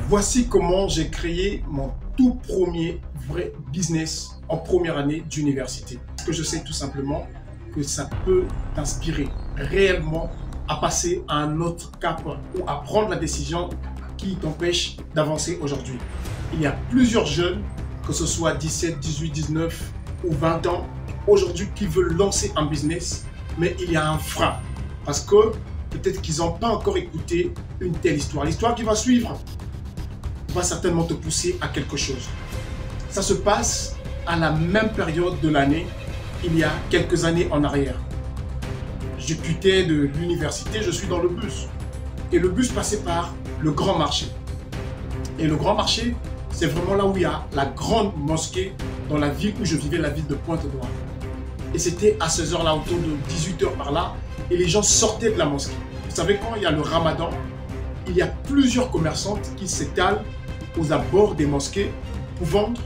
Voici comment j'ai créé mon tout premier vrai business en première année d'université. Parce que je sais tout simplement que ça peut t'inspirer réellement à passer à un autre cap ou à prendre la décision qui t'empêche d'avancer aujourd'hui. Il y a plusieurs jeunes, que ce soit 17, 18, 19 ou 20 ans, aujourd'hui qui veulent lancer un business, mais il y a un frein. Parce que peut-être qu'ils n'ont pas encore écouté une telle histoire. L'histoire qui va suivre va certainement te pousser à quelque chose. Ça se passe à la même période de l'année, il y a quelques années en arrière. Je quittais de l'université, je suis dans le bus. Et le bus passait par le Grand Marché. Et le Grand Marché, c'est vraiment là où il y a la grande mosquée dans la ville où je vivais, la ville de Pointe-Noire. Et c'était à ces heures-là, autour de 18 h par là, et les gens sortaient de la mosquée. Vous savez, quand il y a le Ramadan, il y a plusieurs commerçantes qui s'étalent aux abords des mosquées pour vendre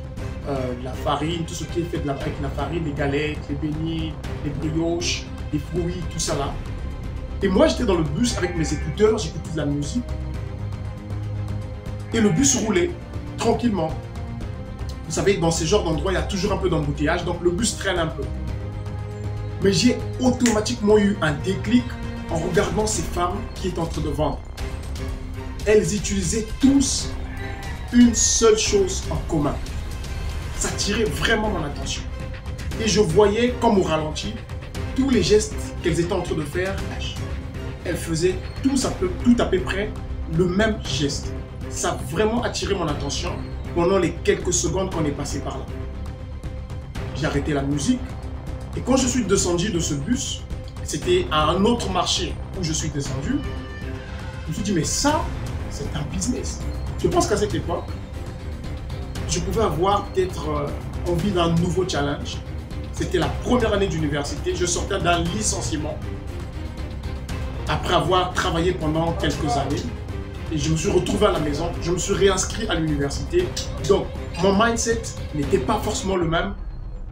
la farine, tout ce qui est fait avec la farine, les galettes, les beignets, les brioches, les fruits, tout ça là. Et moi, j'étais dans le bus avec mes écouteurs, j'écoutais de la musique. Et le bus roulait tranquillement. Vous savez, dans ces genres d'endroits, il y a toujours un peu d'embouteillage, donc le bus traîne un peu. Mais j'ai automatiquement eu un déclic en regardant ces femmes qui étaient en train de vendre. Elles utilisaient tous une seule chose en commun. Ça tirait vraiment mon attention. Et je voyais, comme au ralenti, tous les gestes qu'elles étaient en train de faire. Elles faisaient tout à peu près le même geste. Ça a vraiment attiré mon attention pendant les quelques secondes qu'on est passé par là. J'ai arrêté la musique. Et quand je suis descendu de ce bus, c'était à un autre marché où je suis descendu. Je me suis dit, mais ça, c'est un business. Je pense qu'à cette époque, je pouvais avoir peut-être envie d'un nouveau challenge. C'était la première année d'université. Je sortais d'un licenciement après avoir travaillé pendant quelques années. Et je me suis retrouvé à la maison. Je me suis réinscrit à l'université. Donc, mon mindset n'était pas forcément le même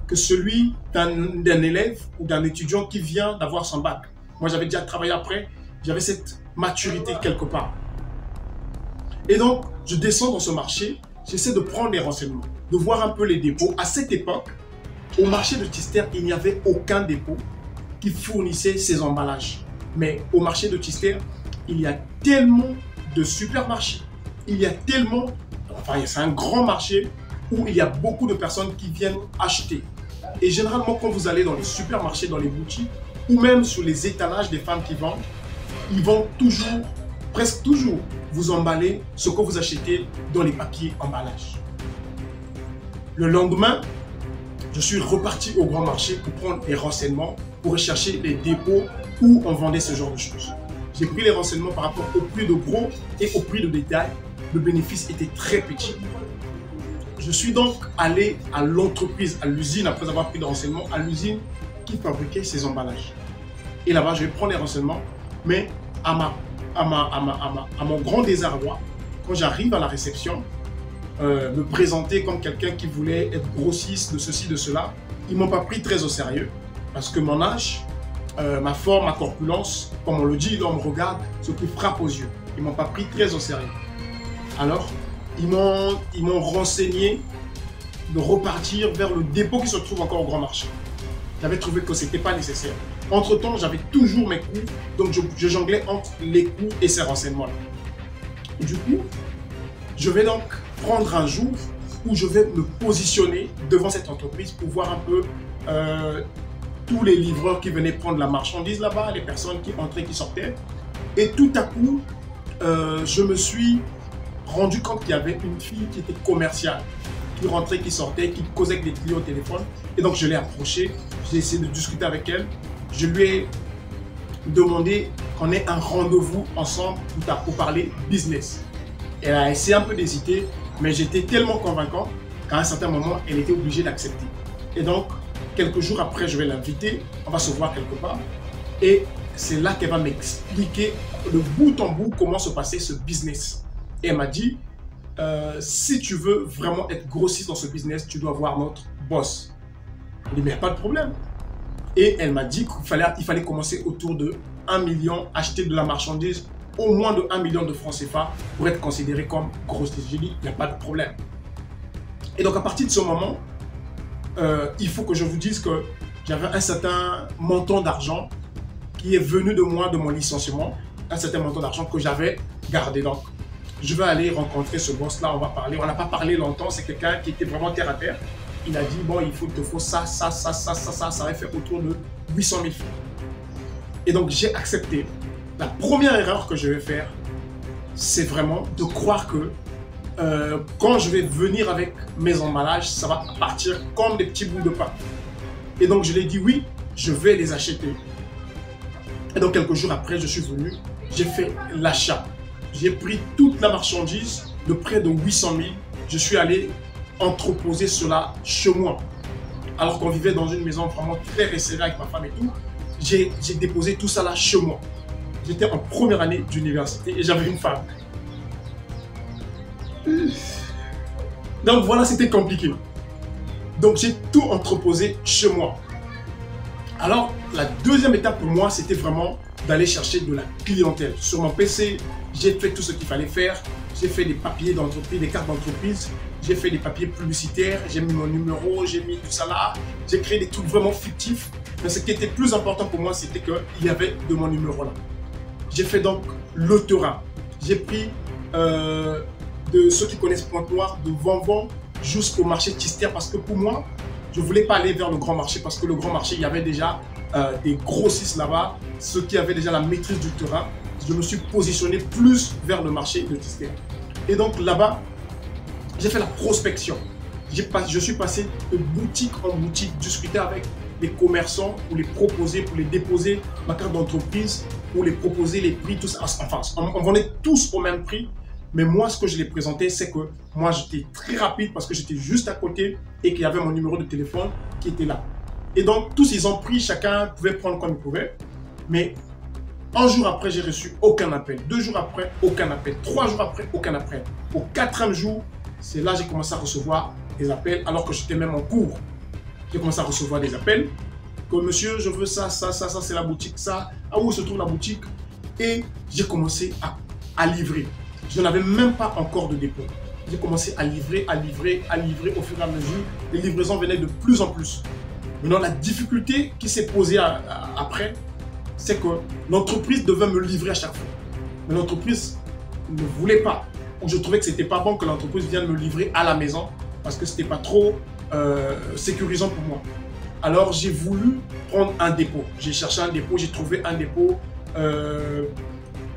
que celui d'un élève ou d'un étudiant qui vient d'avoir son bac. Moi, j'avais déjà travaillé après. J'avais cette maturité quelque part. Et donc, je descends dans ce marché, j'essaie de prendre des renseignements, de voir un peu les dépôts. À cette époque, au marché de Tzister, il n'y avait aucun dépôt qui fournissait ces emballages. Mais au marché de Tzister, il y a tellement de supermarchés. Il y a tellement, enfin, c'est un grand marché où il y a beaucoup de personnes qui viennent acheter. Et généralement, quand vous allez dans les supermarchés, dans les boutiques, ou même sur les étalages des femmes qui vendent, ils vont toujours, presque toujours, vous emballer ce que vous achetez dans les papiers emballage. Le lendemain, je suis reparti au grand marché pour prendre des renseignements, pour rechercher les dépôts où on vendait ce genre de choses. J'ai pris les renseignements par rapport au prix de gros et au prix de détail. Le bénéfice était très petit. Je suis donc allé à l'entreprise, à l'usine, après avoir pris des renseignements, à l'usine qui fabriquait ces emballages. Et là-bas, je vais prendre les renseignements, mais à mon grand désarroi, quand j'arrive à la réception, me présenter comme quelqu'un qui voulait être grossiste de ceci, de cela, ils ne m'ont pas pris très au sérieux parce que mon âge, ma forme, ma corpulence, comme on le dit, là on me regarde, ce qui frappe aux yeux. Ils ne m'ont pas pris très au sérieux. Alors, ils m'ont renseigné de repartir vers le dépôt qui se trouve encore au grand marché. J'avais trouvé que ce n'était pas nécessaire. Entre-temps, j'avais toujours mes coûts, donc je jonglais entre les coûts et ces renseignements-là. Du coup, je vais donc prendre un jour où je vais me positionner devant cette entreprise pour voir un peu tous les livreurs qui venaient prendre la marchandise là-bas, les personnes qui entraient, qui sortaient. Et tout à coup, je me suis rendu compte qu'il y avait une fille qui était commerciale, qui rentrait, qui sortait, qui causait avec des clients au téléphone. Et donc, je l'ai approchée, j'ai essayé de discuter avec elle. Je lui ai demandé qu'on ait un rendez-vous ensemble pour parler business. Elle a essayé un peu d'hésiter, mais j'étais tellement convaincant qu'à un certain moment, elle était obligée d'accepter. Et donc, quelques jours après, je vais l'inviter, on va se voir quelque part. Et c'est là qu'elle va m'expliquer de bout en bout comment se passait ce business. Et elle m'a dit, si tu veux vraiment être grossiste dans ce business, tu dois voir notre boss. Je lui ai dit, mais pas de problème. Et elle m'a dit qu'il fallait commencer autour de 1 million, acheter de la marchandise au moins de 1 million de francs CFA pour être considéré comme grosse TTC. J'ai dit, il n'y a pas de problème. Et donc, à partir de ce moment, il faut que je vous dise que j'avais un certain montant d'argent qui est venu de moi, de mon licenciement, un certain montant d'argent que j'avais gardé. Donc, je vais aller rencontrer ce boss-là, on va parler. On n'a pas parlé longtemps, c'est quelqu'un qui était vraiment terre à terre. Il a dit, bon, il te faut ça va faire autour de 800 000 francs. Et donc, j'ai accepté. La première erreur que je vais faire, c'est vraiment de croire que quand je vais venir avec mes emballages, ça va partir comme des petits bouts de pain. Et donc, je lui ai dit, oui, je vais les acheter. Et donc, quelques jours après, je suis venu, j'ai fait l'achat. J'ai pris toute la marchandise de près de 800 000. Je suis allé entreposer cela chez moi. Alors qu'on vivait dans une maison vraiment très resserrée avec ma femme et tout, j'ai déposé tout ça là chez moi. J'étais en première année d'université et j'avais une femme. Donc voilà, c'était compliqué. Donc j'ai tout entreposé chez moi. Alors la deuxième étape pour moi, c'était vraiment d'aller chercher de la clientèle. Sur mon PC, j'ai fait tout ce qu'il fallait faire. J'ai fait des papiers d'entreprise, des cartes d'entreprise. J'ai fait des papiers publicitaires. J'ai mis mon numéro, j'ai mis tout ça là. J'ai créé des trucs vraiment fictifs. Mais ce qui était plus important pour moi, c'était qu'il y avait de mon numéro là. J'ai fait donc le terrain. J'ai pris de ceux qui connaissent Pointe-Noire, de Vanvan jusqu'au marché Tister, parce que pour moi, je ne voulais pas aller vers le grand marché, parce que le grand marché, il y avait déjà des grossistes là-bas, ceux qui avaient déjà la maîtrise du terrain. Je me suis positionné plus vers le marché de Tister. Et donc là-bas, j'ai fait la prospection. Je suis passé de boutique en boutique, discuter avec les commerçants pour les proposer, pour les déposer ma carte d'entreprise, pour les proposer les prix, tout ça. Enfin, on vendait tous au même prix. Mais moi, ce que je les présentais, c'est que moi, j'étais très rapide parce que j'étais juste à côté et qu'il y avait mon numéro de téléphone qui était là. Et donc, tous ils ont pris, chacun pouvait prendre comme il pouvait. Mais un jour après, j'ai reçu aucun appel. 2 jours après, aucun appel. 3 jours après, aucun appel. Au 4e jour, c'est là que j'ai commencé à recevoir des appels alors que j'étais même en cours. J'ai commencé à recevoir des appels que monsieur, je veux ça, c'est la boutique, ça. Ah, où se trouve la boutique? Et j'ai commencé à livrer. Je n'avais même pas encore de dépôt. J'ai commencé à livrer au fur et à mesure. Les livraisons venaient de plus en plus. Maintenant, la difficulté qui s'est posée après, c'est que l'entreprise devait me livrer à chaque fois. Mais l'entreprise ne voulait pas. Ou je trouvais que ce n'était pas bon que l'entreprise vienne me livrer à la maison parce que ce n'était pas trop sécurisant pour moi. Alors, j'ai voulu prendre un dépôt. J'ai cherché un dépôt, j'ai trouvé un dépôt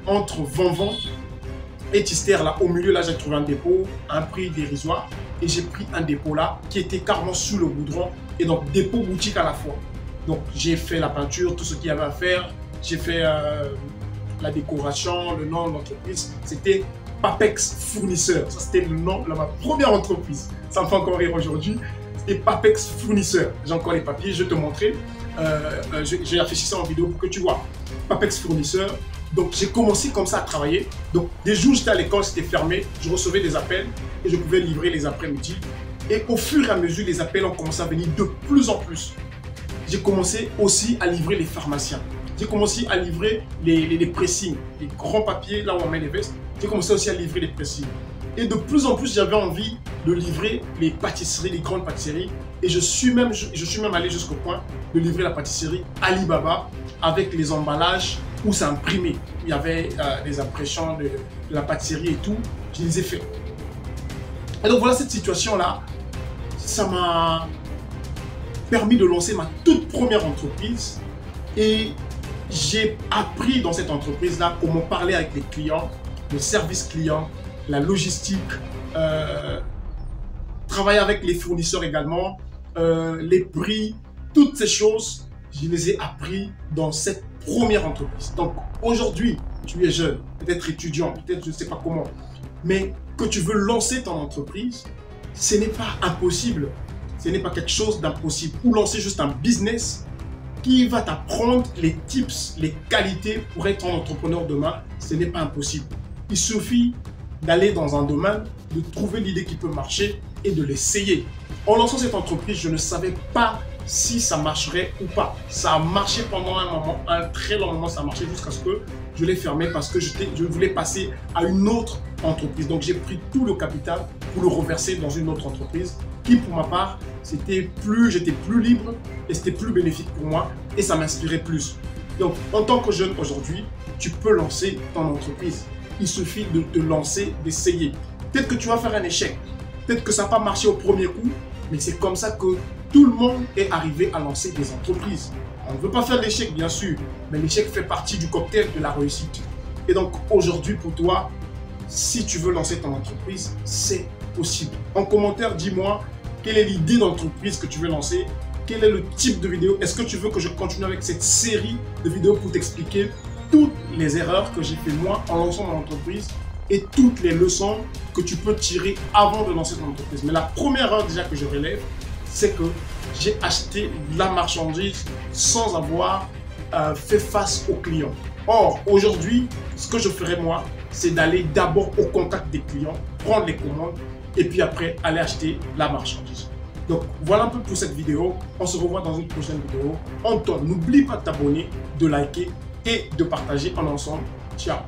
entre Vanvan et Tister, là, au milieu, là, j'ai trouvé un dépôt, un prix dérisoire. Et j'ai pris un dépôt là, qui était carrément sous le goudron. Et donc, dépôt boutique à la fois. Donc, j'ai fait la peinture, tout ce qu'il y avait à faire. J'ai fait la décoration, le nom de l'entreprise. C'était Papex Fournisseur. Ça, c'était le nom de ma première entreprise. Ça me fait encore rire aujourd'hui. C'était Papex Fournisseur. J'ai encore les papiers, je vais te montrer. J'ai affiché ça en vidéo pour que tu vois. Papex Fournisseur. Donc, j'ai commencé comme ça à travailler. Donc, des jours, j'étais à l'école, c'était fermé. Je recevais des appels et je pouvais livrer les après-midi. Et au fur et à mesure, les appels ont commencé à venir de plus en plus. J'ai commencé aussi à livrer les pharmaciens. J'ai commencé à livrer les pressings, les grands papiers, là où on met les vestes. J'ai commencé aussi à livrer les pressings. Et de plus en plus, j'avais envie de livrer les pâtisseries, les grandes pâtisseries. Et je suis même allé jusqu'au point de livrer la pâtisserie Alibaba avec les emballages où c'est imprimé. Il y avait des impressions de la pâtisserie et tout. Je les ai fait. Et donc voilà, cette situation-là, ça m'a permis de lancer ma toute première entreprise. Et j'ai appris dans cette entreprise-là comment parler avec les clients, le service client, la logistique, travailler avec les fournisseurs également, les prix, toutes ces choses, je les ai appris dans cette première entreprise. Donc aujourd'hui, tu es jeune, peut-être étudiant, peut-être je ne sais pas comment, mais que tu veux lancer ton entreprise, ce n'est pas impossible. Ce n'est pas quelque chose d'impossible. Ou lancer juste un business qui va t'apprendre les tips, les qualités pour être un entrepreneur demain, ce n'est pas impossible. Il suffit d'aller dans un domaine, de trouver l'idée qui peut marcher et de l'essayer. En lançant cette entreprise, je ne savais pas si ça marcherait ou pas. Ça a marché pendant un moment, un très long moment, ça a marché jusqu'à ce que je l'ai fermé parce que je voulais passer à une autre entreprise. Donc j'ai pris tout le capital pour le reverser dans une autre entreprise qui, pour ma part, j'étais plus libre et c'était plus bénéfique pour moi et ça m'inspirait plus. Donc en tant que jeune aujourd'hui, tu peux lancer ton entreprise. Il suffit de te lancer, d'essayer. Peut-être que tu vas faire un échec, peut-être que ça n'a pas marché au premier coup, mais c'est comme ça que tout le monde est arrivé à lancer des entreprises. On ne veut pas faire l'échec, bien sûr, mais l'échec fait partie du cocktail de la réussite. Et donc aujourd'hui, pour toi, si tu veux lancer ton entreprise, c'est possible. En commentaire, dis-moi quelle est l'idée d'entreprise que tu veux lancer, quel est le type de vidéo. Est-ce que tu veux que je continue avec cette série de vidéos pour t'expliquer toutes les erreurs que j'ai fait moi en lançant mon entreprise et toutes les leçons que tu peux tirer avant de lancer ton entreprise. Mais la première erreur déjà que je relève, c'est que j'ai acheté de la marchandise sans avoir fait face aux clients. Or, aujourd'hui, ce que je ferais moi, c'est d'aller d'abord au contact des clients, prendre les commandes et puis après aller acheter la marchandise. Donc voilà un peu pour cette vidéo. On se revoit dans une prochaine vidéo. Antoine, n'oublie pas de t'abonner, de liker et de partager en ensemble. Ciao!